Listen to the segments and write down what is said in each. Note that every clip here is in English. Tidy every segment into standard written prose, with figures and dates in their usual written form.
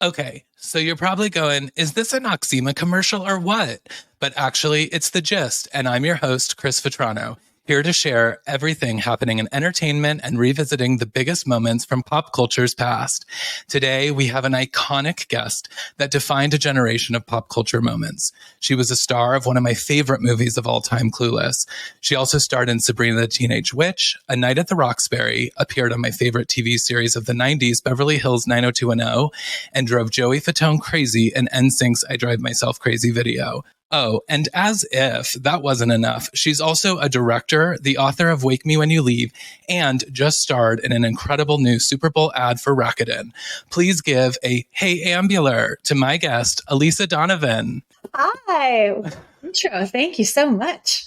Okay, so you're probably going, is this an Noxema commercial or what? But actually, it's The Gist, and I'm your host, Chris Vetrano, here to share everything happening in entertainment and revisiting the biggest moments from pop culture's past. Today, we have an iconic guest that defined a generation of pop culture moments. She was a star of one of my favorite movies of all time, Clueless. She also starred in Sabrina the Teenage Witch, A Night at the Roxbury, appeared on my favorite TV series of the 90s, Beverly Hills 90210, and drove Joey Fatone crazy in NSYNC's I Drive Myself Crazy video. Oh, and as if that wasn't enough, she's also a director, the author of Wake Me When You Leave, and just starred in an incredible new Super Bowl ad for Rakuten. Please give a Hey Ambular to my guest, Elisa Donovan. Hi. Intro. Thank you so much.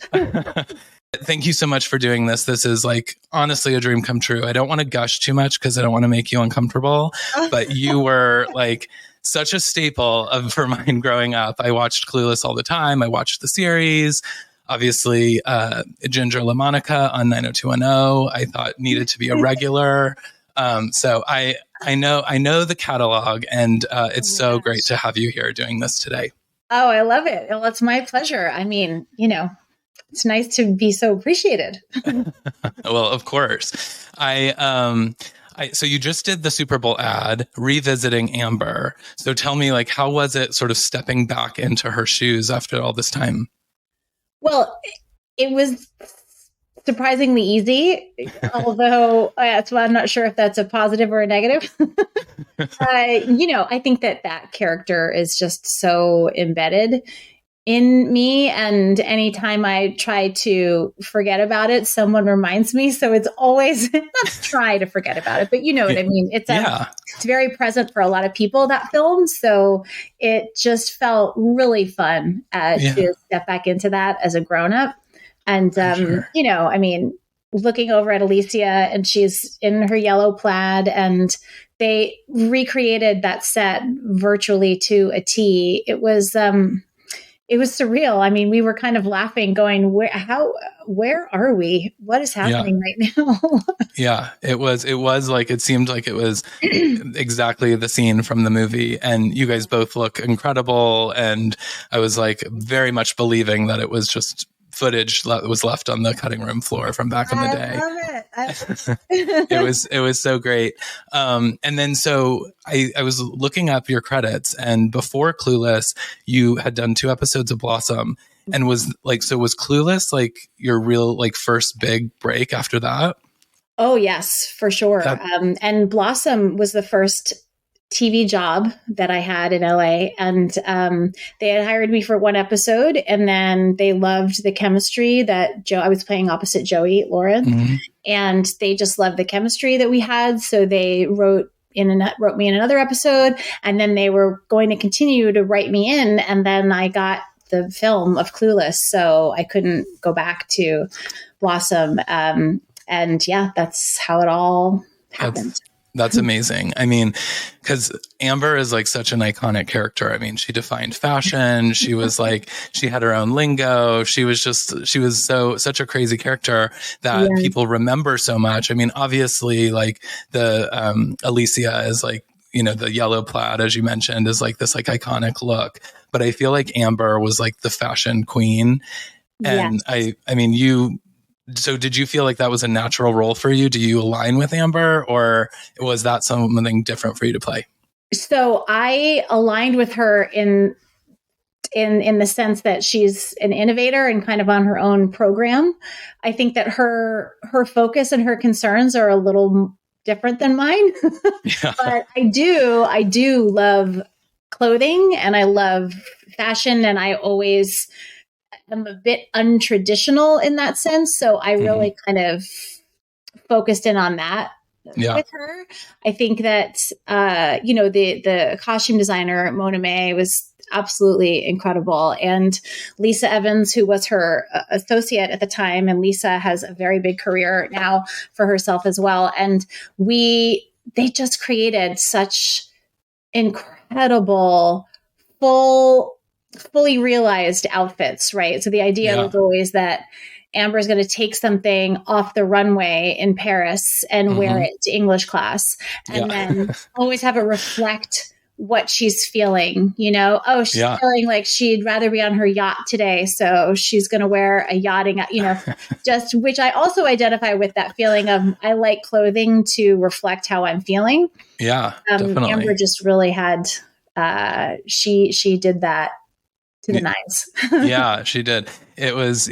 Thank you so much for doing this. This is like honestly a dream come true. I don't want to gush too much because I don't want to make you uncomfortable, but you were like such a staple for mine growing up. I watched Clueless all the time. I watched the series. Obviously, Ginger LaMonica on 90210, I thought needed to be a regular. So I know the catalog, and it's so great to have you here doing this today. Oh, I love it. Well, it's my pleasure. I mean, it's nice to be so appreciated. Well, of course. So you just did the Super Bowl ad revisiting Amber. So tell me, like, how was it sort of stepping back into her shoes after all this time? Well, it was surprisingly easy, although so I'm not sure if that's a positive or a negative. I think that character is just so embedded in me, and anytime I try to forget about it, someone reminds me. So it's always not try to forget about it, but you know what I mean. It's very present for a lot of people, that film. So it just felt really fun to step back into that as a grown up. And looking over at Alicia, and she's in her yellow plaid, and they recreated that set virtually to a T. It was surreal. I mean, we were kind of laughing, going, where are we? What is happening right now? Yeah, it was like, it seemed like it was exactly the scene from the movie, and you guys both look incredible. And I was like very much believing that it was just footage that was left on the cutting room floor from back in the day. I love it. It was so great. And then so I was looking up your credits, and before Clueless, you had done 2 episodes of Blossom, and was Clueless like your real like first big break after that? Oh yes, for sure. And Blossom was the first TV job that I had in LA, and they had hired me for 1 episode, and then they loved the chemistry that I was playing opposite Joey Lauren, and they just loved the chemistry that we had. So they wrote me in another episode, and then they were going to continue to write me in, and then I got the film of Clueless, so I couldn't go back to Blossom. And yeah, that's how it all happened. That's amazing. I mean, because Amber is like such an iconic character. I mean, she defined fashion. She was like, she had her own lingo. She was such a crazy character that people remember so much. I mean, obviously, like the Alicia is like, the yellow plaid, as you mentioned, is like this like iconic look. But I feel like Amber was like the fashion queen. And I mean, so did you feel like that was a natural role for you? Do you align with Amber, or was that something different for you to play? So I aligned with her in the sense that she's an innovator and kind of on her own program. I think that her focus and her concerns are a little different than mine. But I do love clothing, and I love fashion, and I always am a bit untraditional in that sense. So I really kind of focused in on that with her. I think that, the costume designer, Mona May, was absolutely incredible. And Lisa Evans, who was her associate at the time, and Lisa has a very big career now for herself as well. And they just created such incredible, fully realized outfits, right? So the idea was always that Amber is going to take something off the runway in Paris and wear it to English class, and then always have it reflect what she's feeling, oh, she's feeling like she'd rather be on her yacht today, so she's going to wear a yachting, just, which I also identify with, that feeling of, I like clothing to reflect how I'm feeling. Definitely. Amber just really had, she did that to the nines. Yeah, she did. It was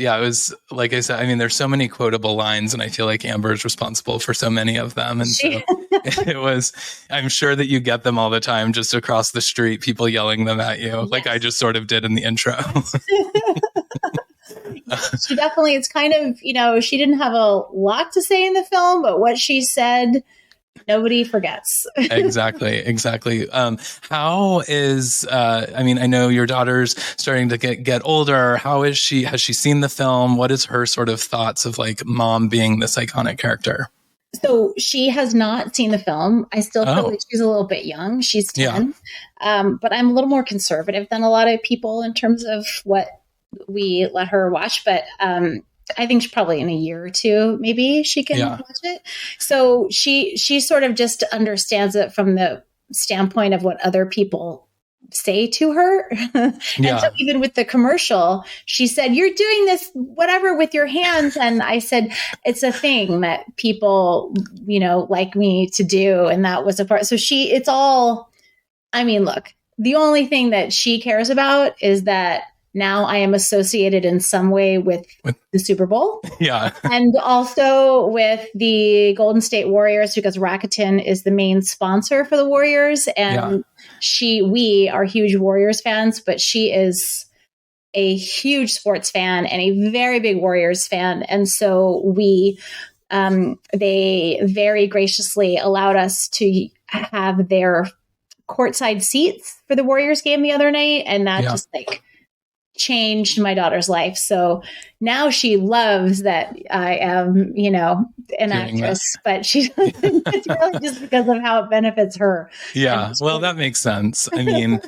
like I said, I mean, there's so many quotable lines, and I feel like Amber is responsible for so many of them. And so it was, I'm sure that you get them all the time, just across the street, people yelling them at you, like I just sort of did in the intro. She definitely, it's kind of, she didn't have a lot to say in the film, but what she said, nobody forgets. Exactly. How is, I mean, I know your daughter's starting to get older. How is she? Has she seen the film? What is her sort of thoughts of like mom being this iconic character? So she has not seen the film. I still feel like she's a little bit young. She's 10. But I'm a little more conservative than a lot of people in terms of what we let her watch. But I think probably in a year or two, maybe she can watch it. So she sort of just understands it from the standpoint of what other people say to her. And so even with the commercial, she said, "You're doing this, whatever, with your hands." And I said, "It's a thing that people, like me to do." And that was a part. So it's all, I mean, look, the only thing that she cares about is that now I am associated in some way with the Super Bowl. And also with the Golden State Warriors, because Rakuten is the main sponsor for the Warriors. And we are huge Warriors fans, but she is a huge sports fan and a very big Warriors fan. And so they very graciously allowed us to have their courtside seats for the Warriors game the other night. And that just changed my daughter's life. So now she loves that I am, an actress, but it's really just because of how it benefits her. Well, that makes sense. I mean,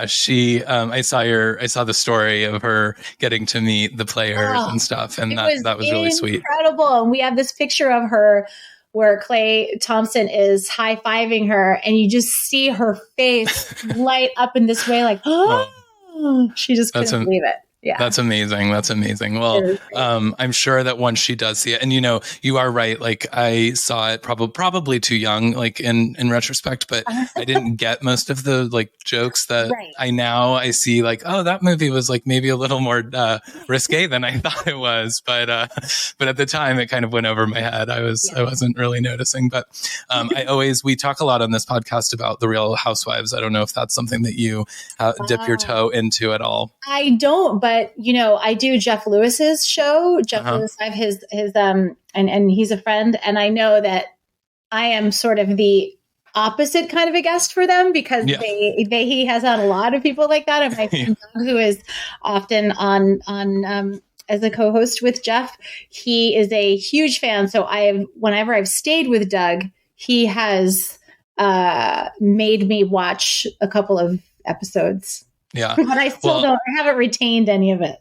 she, I saw the story of her getting to meet the players and stuff. And that was really sweet. Incredible. And we have this picture of her where Klay Thompson is high-fiving her, and you just see her face light up in this way, like, she just couldn't believe it. Yeah. That's amazing. Well, I'm sure that once she does see it, and you are right. Like I saw it probably too young, like in retrospect, but I didn't get most of the like jokes that I see like, oh, that movie was like maybe a little more risque than I thought it was. But at the time it kind of went over my head. I wasn't really noticing, but we talk a lot on this podcast about the Real Housewives. I don't know if that's something that you dip your toe into at all. I don't, but I do Jeff Lewis's show. Jeff Lewis, I have his and he's a friend, and I know that I am sort of the opposite kind of a guest for them because he has had a lot of people like that. And my friend Doug, who is often on as a co-host with Jeff, he is a huge fan. So whenever I've stayed with Doug, he has made me watch a couple of episodes. Yeah, but I still I haven't retained any of it.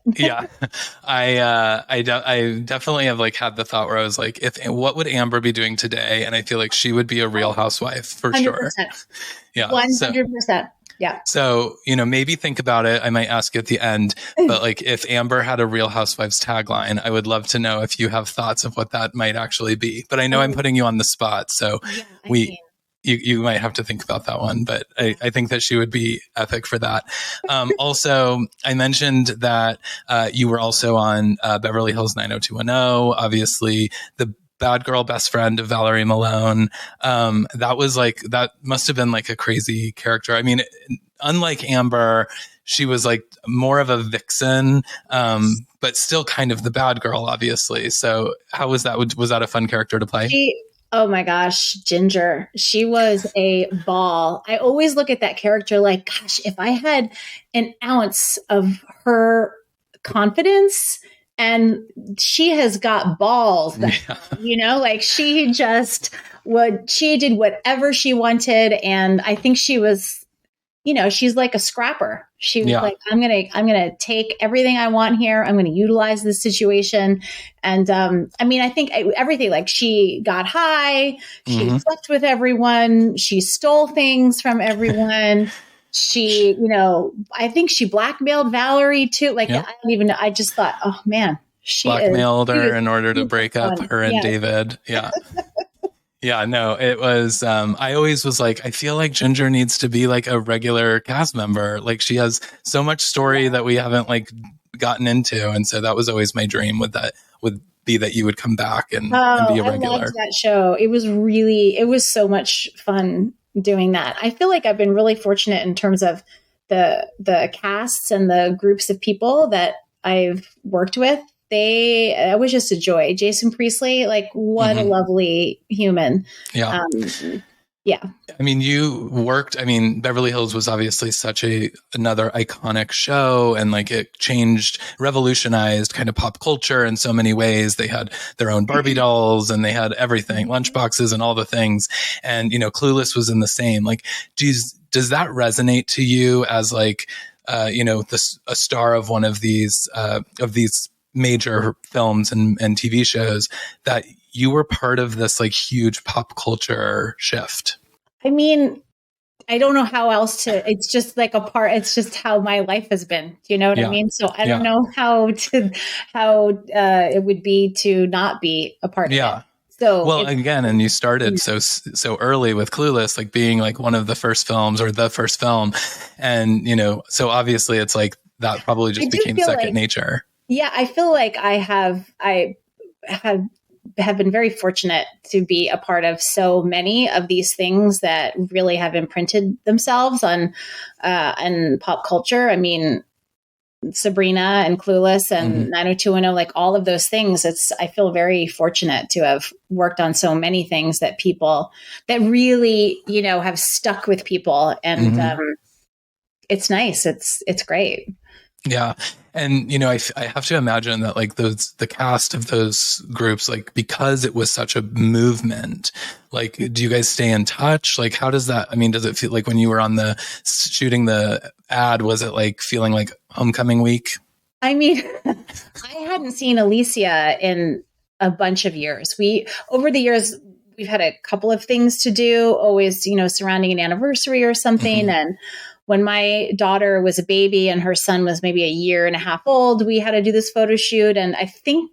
I definitely have like had the thought where I was like, what would Amber be doing today? And I feel like she would be a Real Housewife for 100%. Sure. 100%. Yeah. So, maybe think about it. I might ask you at the end, but like if Amber had a Real Housewives tagline, I would love to know if you have thoughts of what that might actually be. But I know I'm putting you on the spot. So you might have to think about that one, but I think that she would be epic for that. Also, I mentioned that you were also on Beverly Hills 90210, obviously the bad girl best friend of Valerie Malone. That must have been like a crazy character. I mean, unlike Amber, she was like more of a vixen, but still kind of the bad girl, obviously. So how was that? Was that a fun character to play? Oh my gosh, Ginger. She was a ball. I always look at that character like, gosh, if I had an ounce of her confidence, and she has got balls, like she did whatever she wanted. And I think she was she's like a scrapper. She was like, I'm gonna take everything I want here. I'm gonna utilize this situation. And I think everything, like she got high, she slept with everyone, she stole things from everyone. She, I think she blackmailed Valerie too. Like, I don't even know. I just thought, oh man, she blackmailed her in order to break up her and David. Yeah. Yeah, no, it was, I always was like, I feel like Ginger needs to be like a regular cast member. Like she has so much story that we haven't like gotten into. And so that was always my dream would be that you would come back and be a regular. I loved that show. It was so much fun doing that. I feel like I've been really fortunate in terms of the casts and the groups of people that I've worked with. It was just a joy. Jason Priestley, like what a lovely human. Yeah. Yeah. I mean, Beverly Hills was obviously such another iconic show, and like it revolutionized kind of pop culture in so many ways. They had their own Barbie dolls and they had everything, lunchboxes and all the things. And, Clueless was in the same, like, does that resonate to you as like, a star of one of these major films and TV shows, that you were part of this like huge pop culture shift? I mean, I don't know how else it's just like it's just how my life has been. Do you know what I mean? So I don't know how it would be to not be a part of it. So well, again, and you started so early with Clueless, like being like one of the first films or the first film. And, so obviously it's like that probably just became second nature. Yeah, I feel like I have been very fortunate to be a part of so many of these things that really have imprinted themselves on pop culture. I mean, Sabrina and Clueless and 90210, like all of those things. I feel very fortunate to have worked on so many things that really, have stuck with people. And it's nice. It's great. Yeah. And, I have to imagine that like the cast of those groups, like, because it was such a movement, like, do you guys stay in touch? Like, how does that, does it feel like when you were on shooting the ad, was it like feeling like homecoming week? I hadn't seen Alicia in a bunch of years. Over the years, we've had a couple of things to do, always, surrounding an anniversary or something. And when my daughter was a baby and her son was maybe a year and a half old, we had to do this photo shoot. And I think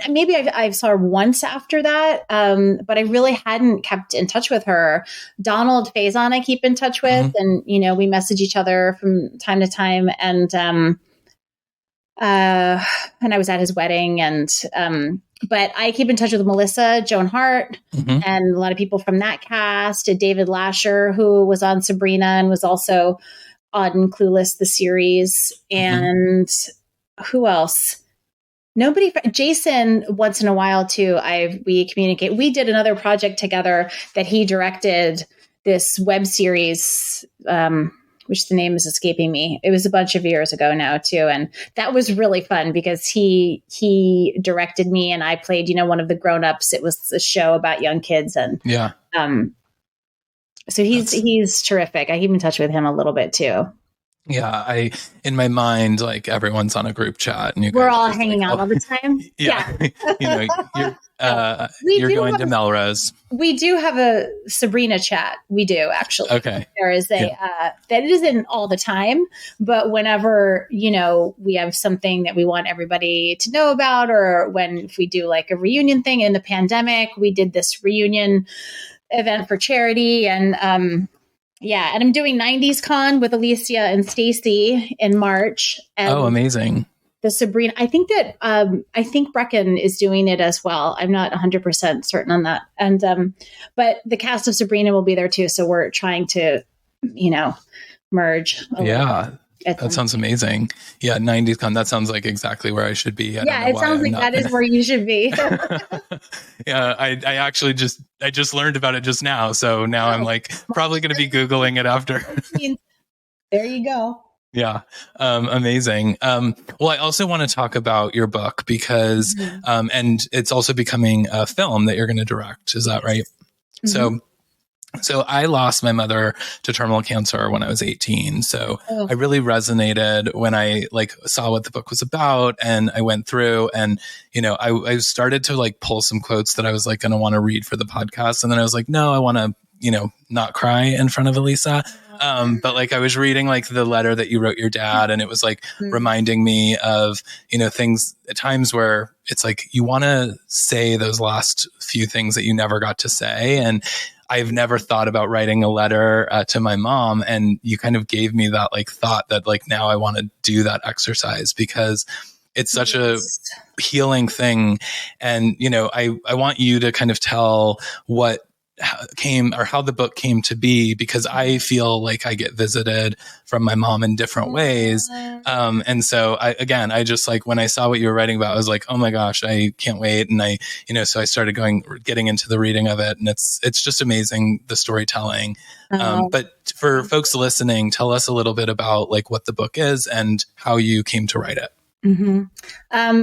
maybe I saw her once after that, but I really hadn't kept in touch with her. Donald Faison I keep in touch with, and, we message each other from time to time. And I was at his wedding, and but I keep in touch with Melissa Joan Hart and a lot of people from that cast. David Lasher, who was on Sabrina and was also on Clueless, the series. And who else? Nobody. Jason, once in a while too. We communicate. We did another project together that he directed, this web series, which the name is escaping me. It was a bunch of years ago now too. And that was really fun because he directed me and I played, one of the grown-ups. It was a show about young kids. And so he's terrific. I keep in touch with him a little bit too. Yeah, in my mind, like everyone's on a group chat and we're all hanging out all the time. You're going to Melrose. We do have a Sabrina chat. We do actually. Okay. There is that isn't all the time, but whenever, we have something that we want everybody to know about, or if we do like a reunion thing in the pandemic, we did this reunion event for charity. And, and I'm doing 90s Con with Alicia and Stacy in March. And amazing. The Sabrina, I think Brecken is doing it as well. I'm not 100% certain on that. And, but the cast of Sabrina will be there too. So we're trying to, merge. That sounds amazing. Yeah. 90s Con. That sounds like exactly where I should be. It sounds like that is where you should be. Yeah. I actually just learned about it just now. So now I'm like probably going to be Googling it after. There you go. Yeah. Amazing. Well, I also want to talk about your book because, and it's also becoming a film that you're going to direct. Is that right? So So I lost my mother to terminal cancer when I was 18. So I really resonated when I like saw what the book was about, and I went through and, I started to like pull some quotes that I was like going to want to read for the podcast. And then I was like, no, I want to, not cry in front of Elisa. But like I was reading like the letter that you wrote your dad, and it was like reminding me of, things at times where it's like you want to say those last few things that you never got to say. And I've never thought about writing a letter to my mom. And you kind of gave me that like thought that like now I want to do that exercise because it's such a healing thing. And, I want you to kind of tell how the book came to be, because I feel like I get visited from my mom in different ways. And so I just like, when I saw what you were writing about, I was like, oh my gosh, I can't wait. And so I started getting into the reading of it, and it's just amazing, the storytelling. But for folks listening, tell us a little bit about like what the book is and how you came to write it.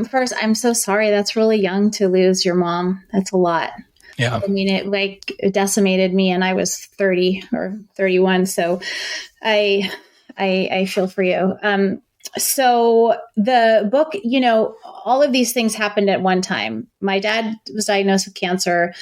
First, I'm so sorry. That's really young to lose your mom. That's a lot. Yeah. I mean, it decimated me, and I was 30 or 31. So I feel for you. So the book, all of these things happened at one time. My dad was diagnosed with cancer.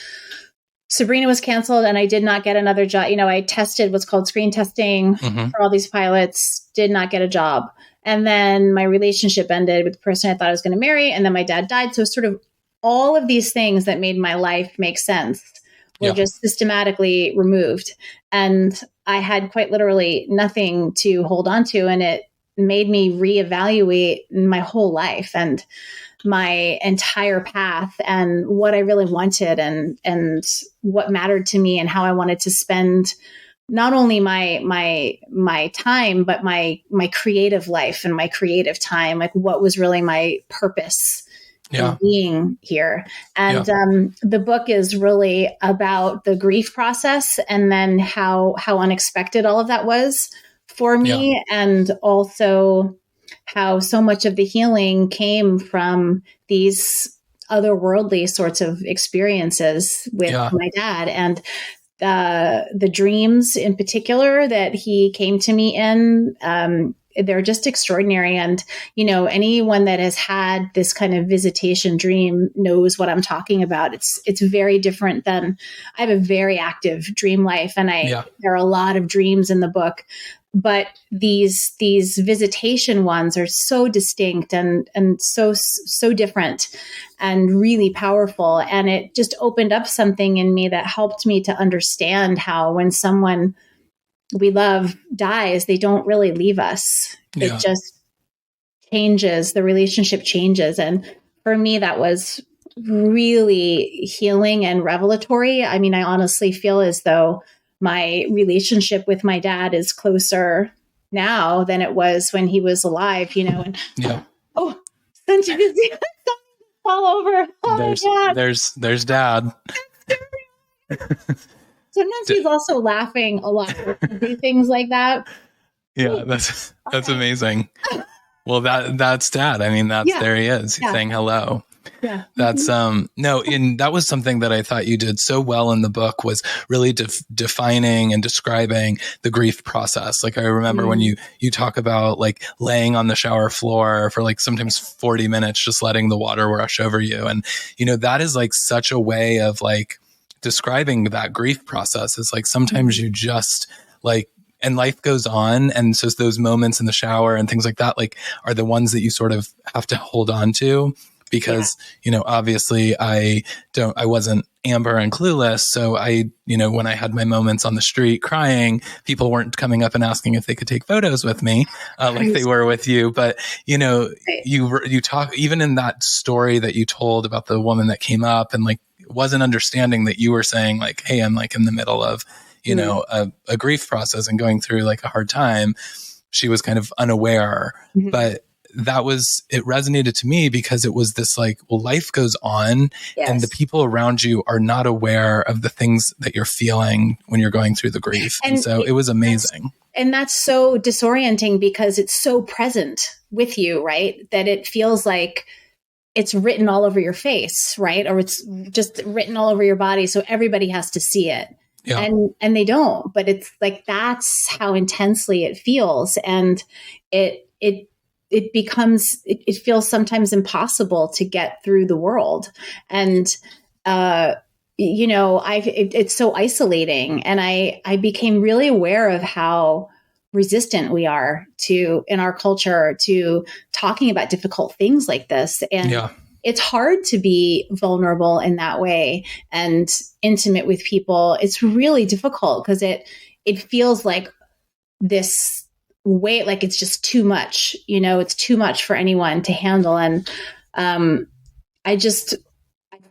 Sabrina was canceled, and I did not get another job. I tested what's called screen testing for all these pilots, did not get a job. And then my relationship ended with the person I thought I was going to marry. And then my dad died. So sort of all of these things that made my life make sense were just systematically removed. And I had quite literally nothing to hold on to. And it made me reevaluate my whole life and my entire path and what I really wanted and what mattered to me and how I wanted to spend not only my time, but my creative life and my creative time, like what was really my purpose in being here. And the book is really about the grief process, and then how unexpected all of that was for me, and also how so much of the healing came from these otherworldly sorts of experiences with my dad, and the dreams in particular that he came to me in. They're just extraordinary. And, anyone that has had this kind of visitation dream knows what I'm talking about. It's very different than, I have a very active dream life, and there are a lot of dreams in the book, but these visitation ones are so distinct and so different and really powerful. And it just opened up something in me that helped me to understand how when someone we love dies, they don't really leave us. It just changes, the relationship changes. And for me, that was really healing and revelatory. I mean, I honestly feel as though my relationship with my dad is closer now than it was when he was alive, and oh, sometimes fall over. Oh there's, my God. There's dad. Sometimes he's also laughing a lot when do things like that. Yeah, that's amazing. Well, that's dad. I mean, there he is. He's saying hello. Yeah. That's that was something that I thought you did so well in the book, was really defining and describing the grief process. Like I remember when you talk about like laying on the shower floor for like sometimes 40 minutes, just letting the water rush over you. And, that is like such a way of like describing that grief process. Is like sometimes you just like, and life goes on. And so those moments in the shower and things like that, like are the ones that you sort of have to hold on to. Because, obviously I wasn't Amber and Clueless. So when I had my moments on the street crying, people weren't coming up and asking if they could take photos with me, like they were with you. But, you talk, even in that story that you told about the woman that came up and like wasn't understanding that you were saying like, hey, I'm like in the middle of, a grief process and going through like a hard time. She was kind of unaware, but it resonated to me because it was this like, well, life goes on and the people around you are not aware of the things that you're feeling when you're going through the grief. And so it was amazing. And that's so disorienting because it's so present with you, right? That it feels like it's written all over your face, right? Or it's just written all over your body. So everybody has to see it. Yeah. And they don't, but it's like, that's how intensely it feels. And it becomes, it feels sometimes impossible to get through the world. And, it's so isolating. And I became really aware of how resistant we are in our culture to talking about difficult things like this. And Yeah. it's hard to be vulnerable in that way and intimate with people. It's really difficult because it feels like this weight, like it's just too much, it's too much for anyone to handle. And I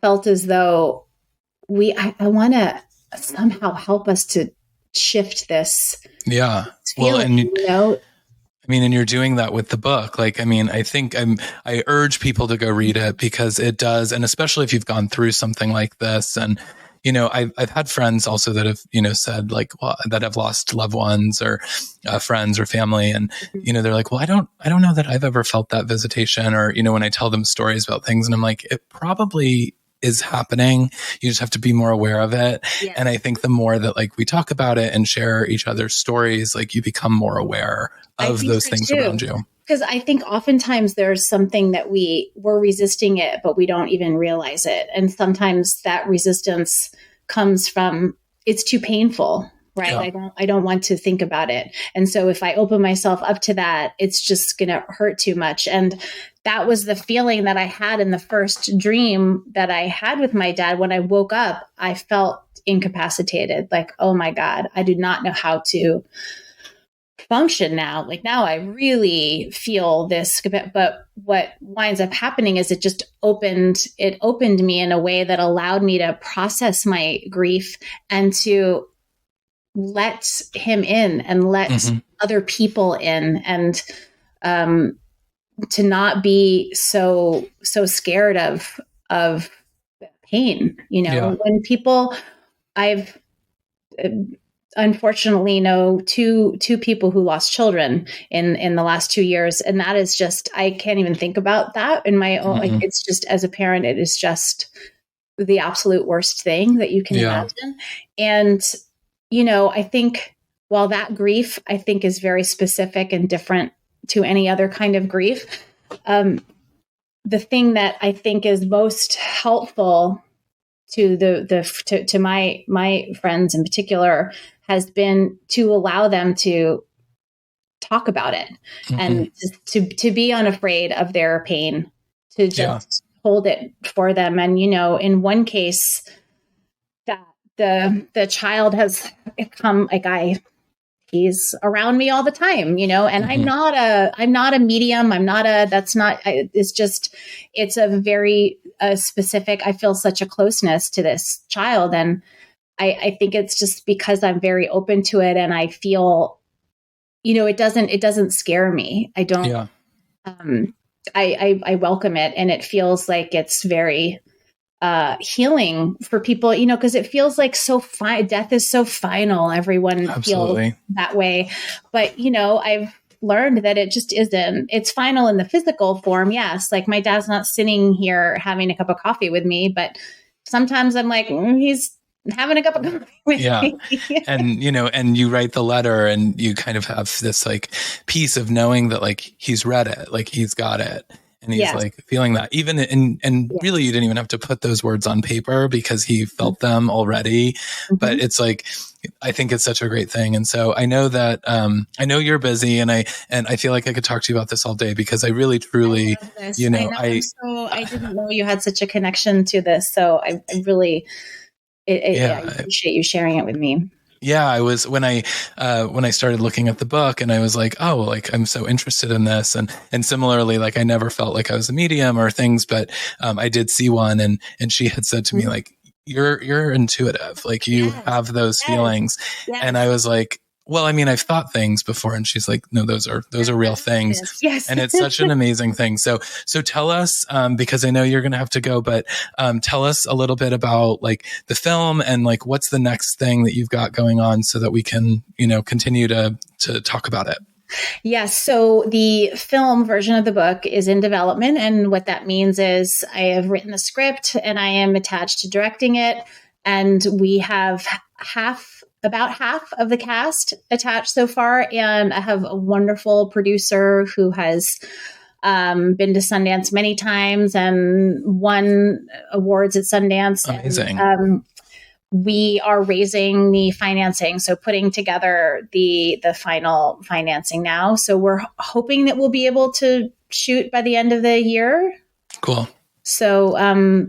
felt as though I want to somehow help us to shift this. Yeah. Feeling, well, and you're doing that with the book. Like, I think I urge people to go read it because it does. And especially if you've gone through something like this. And, I've had friends also that have, said like, well, that have lost loved ones or friends or family. And, they're like, well, I don't know that I've ever felt that visitation, or, when I tell them stories about things, and I'm like, it probably is happening. You just have to be more aware of it. Yeah. And I think the more that like we talk about it and share each other's stories, like you become more aware of those things around you. Because I think oftentimes there's something that we're resisting it, but we don't even realize it. And sometimes that resistance comes from, it's too painful, right? Yeah. I don't want to think about it. And so if I open myself up to that, it's just going to hurt too much. And that was the feeling that I had in the first dream that I had with my dad. When I woke up, I felt incapacitated. Like, oh my God, I do not know how to function now. Like now I really feel this, but what winds up happening is it opened me in a way that allowed me to process my grief and to let him in and let other people in, and to not be so scared of pain. When people, I've unfortunately know two people who lost children in the last 2 years. And that is just, I can't even think about that in my own, like, it's just, as a parent, it is just the absolute worst thing that you can imagine. And, I think while that grief, I think, is very specific and different to any other kind of grief, the thing that I think is most helpful to to my friends in particular has been to allow them to talk about it and to be unafraid of their pain, to just hold it for them. And, in one case that the child has come, like he's around me all the time, and I'm not a medium. It's a very specific, I feel such a closeness to this child. And I think it's just because I'm very open to it, and I feel, it doesn't scare me. I don't, I welcome it, and it feels like it's very healing for people, because it feels like death is so final. Everyone feels that way. But, I've learned that it just isn't. It's final in the physical form. Yes. Like my dad's not sitting here having a cup of coffee with me, but sometimes I'm like, he's having a cup of coffee with me. And, and you write the letter and you kind of have this like piece of knowing that like he's read it, like he's got it. And he's like feeling that even really, you didn't even have to put those words on paper because he felt them already. But it's like, I think it's such a great thing. And so I know that, I know you're busy, and I feel like I could talk to you about this all day because I really, truly, I didn't know you had such a connection to this. So I really, I appreciate you sharing it with me. Yeah, I was when I started looking at the book, and I was like, oh, like I'm so interested in this, and similarly, like I never felt like I was a medium or things, but I did see one, and she had said to me like, you're intuitive, like you have those feelings, and I was like, well, I mean, I've thought things before. And she's like, no, those are real things. Yes. And it's such an amazing thing. So tell us, because I know you're going to have to go, but tell us a little bit about like the film and like, what's the next thing that you've got going on so that we can, continue to talk about it. Yes. So the film version of the book is in development. And what that means is I have written the script and I am attached to directing it. And we have about half of the cast attached so far. And I have a wonderful producer who has been to Sundance many times and won awards at Sundance. Amazing. And, we are raising the financing, so putting together the final financing now. So we're hoping that we'll be able to shoot by the end of the year. Cool. So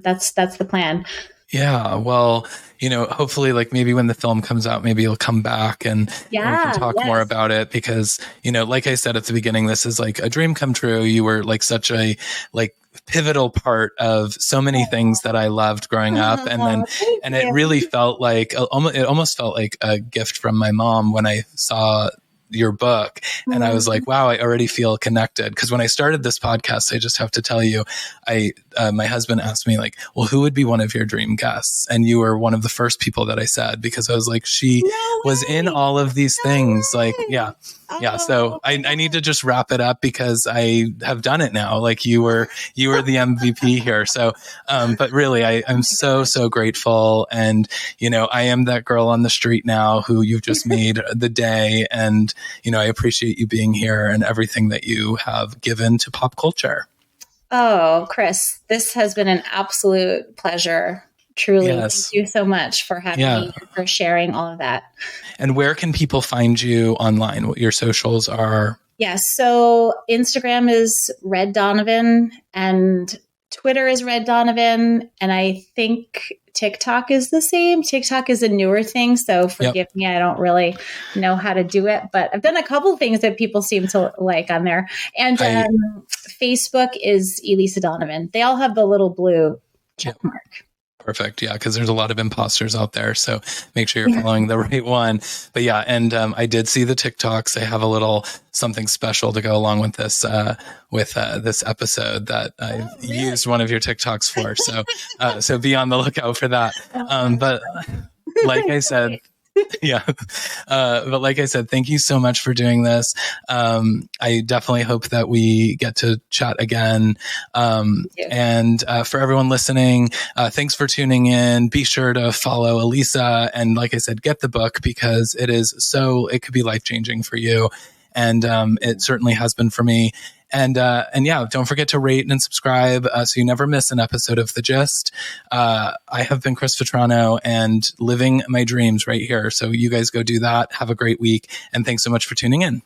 that's the plan. Yeah. Well, hopefully like maybe when the film comes out, maybe you'll come back and we can talk more about it because, like I said at the beginning, this is like a dream come true. You were like such a pivotal part of so many things that I loved growing up. And it really felt like, it almost felt like a gift from my mom when I saw your book. And I was like, wow, I already feel connected. Because when I started this podcast, I just have to tell you, my husband asked me like, well, who would be one of your dream guests? And you were one of the first people that I said, because I was like, she was in all of these things. Like, yeah. So I need to just wrap it up because I have done it now. Like you were the MVP here. So, but really I'm so grateful. And, I am that girl on the street now who you've just made the day. And, I appreciate you being here and everything that you have given to pop culture. Oh, Chris, this has been an absolute pleasure. Truly. Yes. Thank you so much for having me, for sharing all of that. And where can people find you online? What your socials are? Yes. So Instagram is Red Donovan and Twitter is Red Donovan. And I think TikTok is the same. TikTok is a newer thing. So forgive me. I don't really know how to do it, but I've done a couple things that people seem to like on there. And Facebook is Elisa Donovan. They all have the little blue check mark. Perfect. Yeah, because there's a lot of imposters out there. So make sure you're following the right one. But yeah, and I did see the TikToks. I have a little something special to go along with this this episode that I used one of your TikToks for. So so be on the lookout for that. But like I said, but like I said, thank you so much for doing this. I definitely hope that we get to chat again. And for everyone listening, thanks for tuning in. Be sure to follow Elisa. And like I said, get the book because it could be life-changing for you. And it certainly has been for me. And don't forget to rate and subscribe so you never miss an episode of The Gist. I have been Chris Vetrano and living my dreams right here. So you guys go do that. Have a great week. And thanks so much for tuning in.